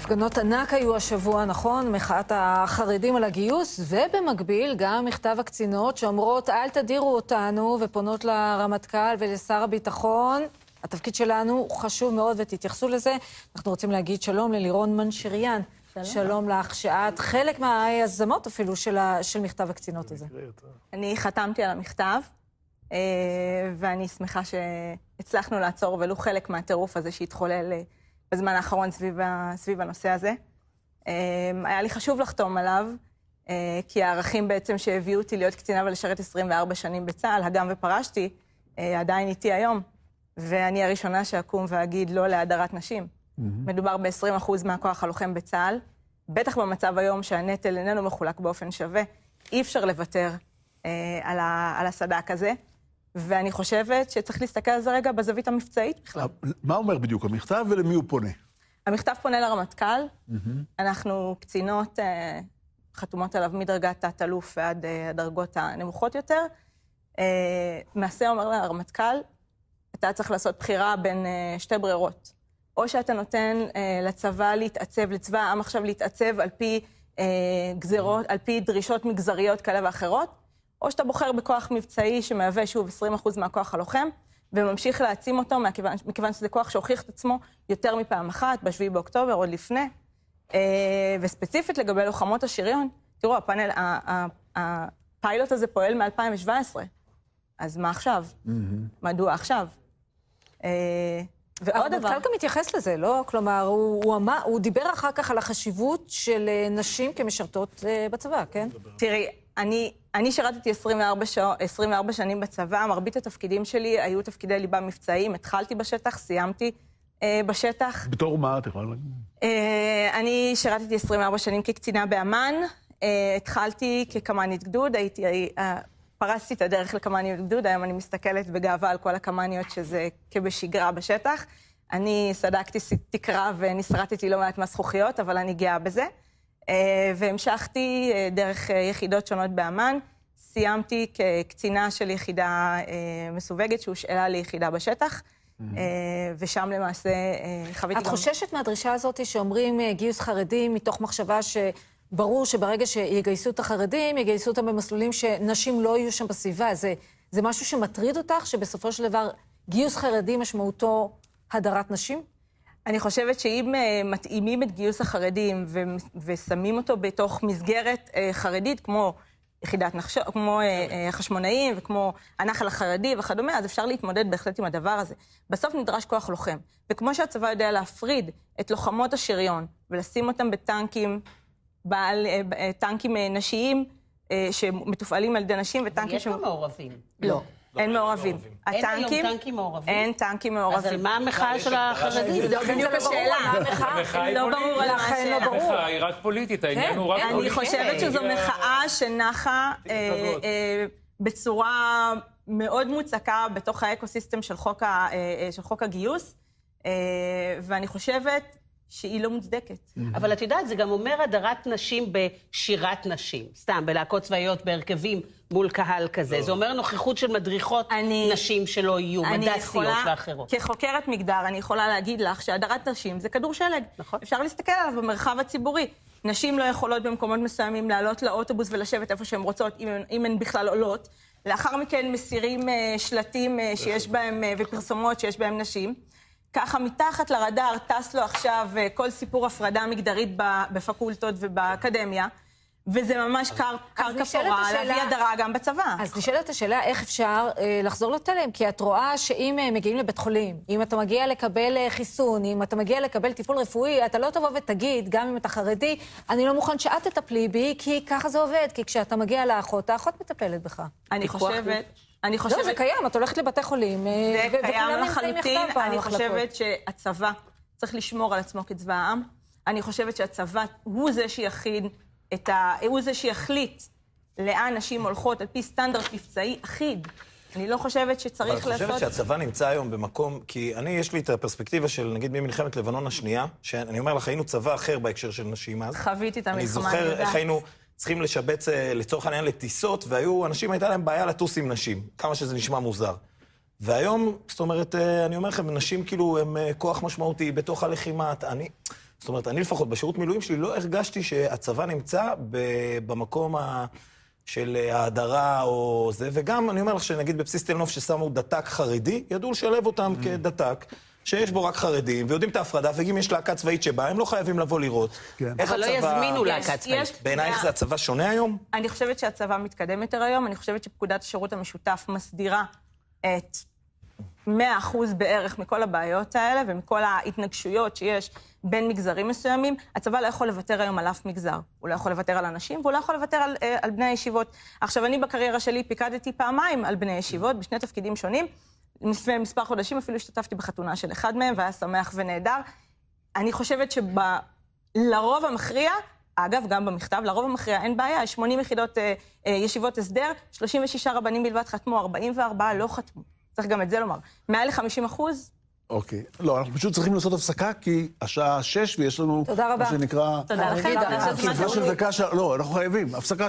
הפגנות ענק היו השבוע, נכון? מחאת החרדים על הגיוס, ובמקביל גם מכתב הקצינות שאומרות אל תדירו אותנו ופונות לרמטכ"ל ולשר הביטחון. התפקיד שלנו הוא חשוב מאוד ותתייחסו לזה. אנחנו רוצים להגיד שלום ללירון מנשריאן. שלום לך, שאת חלק מהיזמות אפילו של מכתב הקצינות הזה. אני חתמתי על המכתב, ואני שמחה שהצלחנו לעצור ולו חלק מהטירוף הזה שהתחולל בזמן האחרון סביב הנושא הזה. היה לי חשוב לחתום עליו, כי הערכים בעצם שהביאו אותי להיות קצינה ולשרת 24 שנים בצה"ל, הגם ופרשתי, עדיין איתי היום. ואני הראשונה שאקום ואגיד לא להדרת נשים. מדובר ב-20% מהכוח הלוחם בצה"ל, בטח במצב היום שהנטל איננו מחולק באופן שווה, אי אפשר לוותר על הסדק הזה, ואני חושבת שצריך להסתכל על זה רגע בזווית המבצעית בכלל. מה אומר בדיוק המכתב ולמי הוא פונה? המכתב פונה לרמטכ"ל, אנחנו קצינות חתומות עליו מדרגת תת-אלוף ועד הדרגות הנמוכות יותר. מעשה אומר לרמטכ"ל, אתה צריך לעשות בחירה בין שתי ברירות. או שאתה נותן לצבא להתעצב, לצבא העם עכשיו להתעצב על פי גזירות, על פי דרישות מגזריות כאלה ואחרות, או שאתה בוחר בכוח מבצעי שמהווה שוב 20% מהכוח הלוחם, וממשיך להעצים אותו מכיוון שזה כוח שהוכיח את עצמו יותר מפעם אחת, ב7 באוקטובר, עוד לפני. וספציפית לגבי לוחמות השריון, תראו, הפיילוט הזה פועל מ-2017, אז מה עכשיו? מדוע עכשיו? ועוד דבר. המנכ"ל גם מתייחס לזה, לא? כלומר, הוא דיבר אחר כך על החשיבות של נשים כמשרתות בצבא, כן? תראי, אני שירתתי 24 שנים בצבא, מרבית התפקידים שלי היו תפקידי ליבה מבצעיים, התחלתי בשטח, סיימתי בשטח. בתור מה את יכולה להגיד? אני שירתתי 24 שנים כקצינה באמן, התחלתי כקמ"נית גדוד, פרסתי את הדרך לקמ"ניות גדוד, היום אני מסתכלת בגאווה על כל הקמ"ניות שזה כבשגרה בשטח. אני סדקתי תקרה ונסרטתי לא מעט מהזכוכיות, אבל אני גאה בזה. והמשכתי דרך יחידות שונות באמן. סיימתי כקצינה של יחידה מסווגת שהושאלה ליחידה בשטח, ושם למעשה חוויתי גם... את חוששת מהדרישה הזאת שאומרים גיוס חרדים מתוך מחשבה ברור שברגע שיגייסו את החרדים, יגייסו אותם במסלולים שנשים לא יהיו שם בסביבה. זה משהו שמטריד אותך, שבסופו של דבר גיוס חרדים משמעותו הדרת נשים? אני חושבת שאם מתאימים את גיוס החרדים ושמים אותו בתוך מסגרת חרדית, כמו יחידת נחשון, כמו החשמונאים וכמו הנחל החרדי וכדומה, אז אפשר להתמודד בהחלט עם הדבר הזה. בסוף נדרש כוח לוחם. וכמו שהצבא יודע להפריד את לוחמות השריון ולשים אותם בטנקים, טנקים נשיים שמתופעלים על ידי נשים וטנקים יש פה מעורבים? לא, אין מעורבים. אין היום טנקים מעורבים? אין טנקים מעורבים. אז על מה המחאה של החרדים? זה בדיוק השאלה. לא ברור על השאלה. המחאה היא רק פוליטית, העניין הוא רק פוליטי. אני חושבת שזו מחאה שנחה בצורה מאוד מוצקה בתוך האקוסיסטם של חוק הגיוס, ואני חושבת שהיא לא מוצדקת. אבל את יודעת, זה גם אומר הדרת נשים בשירת נשים. סתם, בלהקות צבאיות, בהרכבים מול קהל כזה. זה אומר נוכחות של מדריכות נשים שלא יהיו, מדסיות ואחרות. כחוקרת מגדר, אני יכולה להגיד לך שהדרת נשים זה כדור שלג. אפשר להסתכל עליו במרחב הציבורי. נשים לא יכולות במקומות מסוימים לעלות לאוטובוס ולשבת איפה שהן רוצות, אם הן בכלל עולות. לאחר מכן מסירים שלטים שיש בהם, ופרסומות שיש בהם נשים. ככה מתחת לרדאר טס לו עכשיו כל סיפור הפרדה מגדרית בפקולטות ובאקדמיה, וזה ממש קרקע פורה להביא הדרה גם בצבא. אז נשאלת השאלה איך אפשר לחזור לתלם, כי את רואה שאם מגיעים לבית חולים, אם אתה מגיע לקבל חיסון, אם אתה מגיע לקבל טיפול רפואי, אתה לא תבוא ותגיד, גם אם אתה חרדי, אני לא מוכן שאת תטפלי בי, כי ככה זה עובד, כי כשאתה מגיע לאחות, האחות מטפלת בך. אני חושבת... לא, זה קיים, את הולכת לבתי חולים, זה קיים לחלוטין. אני חושבת שהצבא צריך לשמור על עצמו כצבא העם. אני חושבת שהצבא הוא זה שיחליט לאן נשים הולכות על פי סטנדרט מבצעי אחיד. אני לא חושבת שצריך לעשות... אבל את חושבת שהצבא נמצא היום במקום, כי יש לי את הפרספקטיבה של, נגיד, ממלחמת לבנון השנייה, שאני אומר לך, היינו צבא אחר בהקשר של נשים אז. חוויתי את המלחמה. אני זוכר איך היינו צריכים לשבץ לצורך העניין לטיסות, והיו אנשים, הייתה להם בעיה לטוס עם נשים, כמה שזה נשמע מוזר. והיום, זאת אומרת, אני אומר לכם, נשים כאילו הם כוח משמעותי בתוך הלחימה, זאת אומרת, אני לפחות בשירות מילואים שלי לא הרגשתי שהצבא נמצא במקום של ההדרה או זה, וגם אני אומר לך שנגיד בבסיס תל נוף ששמו דתק חרדי, ידעו לשלב אותם כדתק, שיש בו רק חרדים, ויודעים את ההפרדה, ואם יש להקה צבאית שבה, הם לא חייבים לבוא לראות. אבל לא יזמינו להקה צבאית. בעינייך זה הצבא שונה היום? אני חושבת שהצבא מתקדם יותר היום, אני חושבת שפקודת השירות המשותף מסדירה את 100% בערך מכל הבעיות האלה, ומכל ההתנגשויות שיש בין מגזרים מסוימים. הצבא לא יכול לוותר היום על אף מגזר. הוא לא יכול לוותר על אנשים, והוא לא יכול לוותר על בני הישיבות. עכשיו, אני בקריירה שלי פיקדתי פעמיים על בני הישיבות, בשני תפקידים שונים. לפני מספר חודשים אפילו השתתפתי בחתונה של אחד מהם, והיה שמח ונהדר. אני חושבת שלרוב המכריע, אגב, גם במכתב, לרוב המכריע אין בעיה, 80 יחידות ישיבות הסדר, 36 רבנים בלבד חתמו, 44 לא חתמו. צריך גם את זה לומר. מעל ל-50%. אוקיי. לא, אנחנו פשוט צריכים לעשות הפסקה, כי השעה 6 ויש לנו... תודה רבה. מה שנקרא... תודה לכם. הפסקה של דקה... לא, אנחנו חייבים. הפסקה